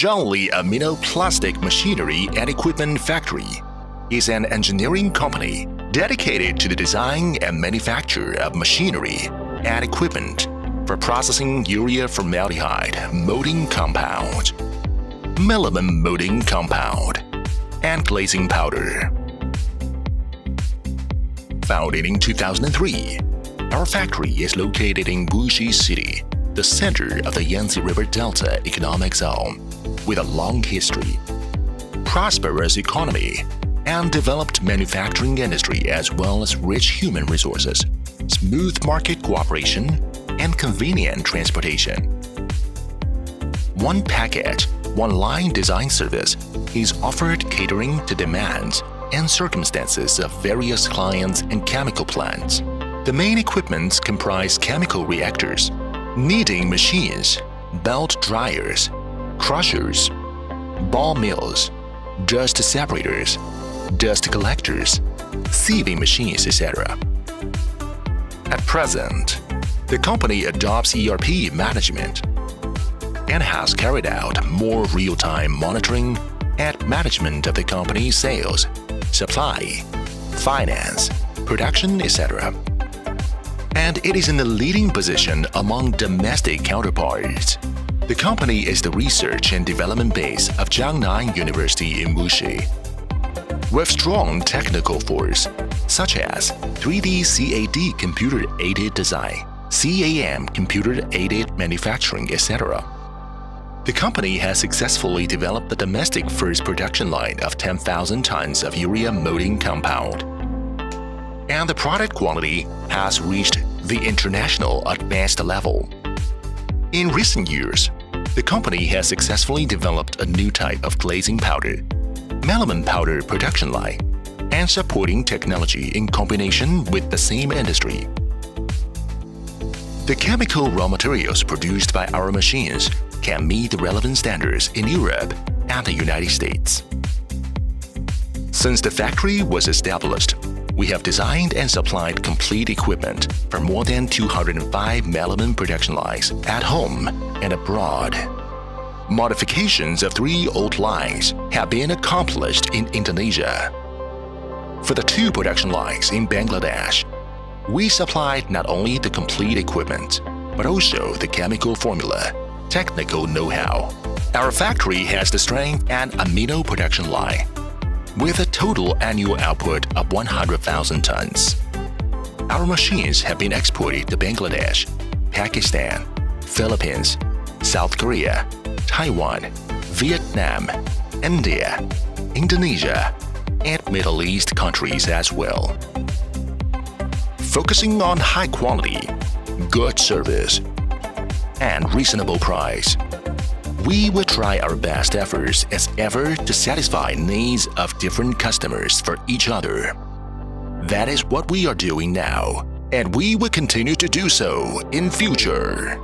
Johnley Aminoplastic Machinery and Equipment Factory is an engineering company dedicated to the design and manufacture of machinery and equipment for processing urea formaldehyde molding compound, melamine molding compound, and glazing powder. Founded in 2003, our factory is located in Wuxi City, the center of the Yangtze River Delta Economic Zone, with a long history, prosperous economy, and developed manufacturing industry as well as rich human resources, smooth market cooperation, and convenient transportation. One package, one line design service is offered catering to demands and circumstances of various clients and chemical plants. The main equipments comprise chemical reactors, kneading machines, belt dryers, crushers, ball mills, dust separators, dust collectors, sieving machines, etc. At present, the company adopts ERP management and has carried out more real-time monitoring and management of the company's sales, supply, finance, production, etc. And it is in the leading position among domestic counterparts. The company is the research and development base of Jiangnan University in Wuxi, with strong technical force such as 3D CAD computer-aided design, CAM computer-aided manufacturing, etc. The company has successfully developed the domestic first production line of 10,000 tons of urea molding compound, and the product quality has reached the international advanced level. In recent years, the company has successfully developed a new type of glazing powder, melamine powder production line, and supporting technology in combination with the same industry. The chemical raw materials produced by our machines can meet the relevant standards in Europe and the United States. Since the factory was established, we have designed and supplied complete equipment for more than 205 melamine production lines at home and abroad. Modifications of 3 old lines have been accomplished in Indonesia. For the 2 production lines in Bangladesh, we supplied not only the complete equipment, but also the chemical formula, technical know-how. Our factory has the strength and amino production line, with a total annual output of 100,000 tons. Our machines have been exported to Bangladesh, Pakistan, Philippines, South Korea, Taiwan, Vietnam, India, Indonesia, and Middle East countries as well. Focusing on high quality, good service, and reasonable price, we will try our best efforts as ever to satisfy needs of different customers for each other. That is what we are doing now, and we will continue to do so in future.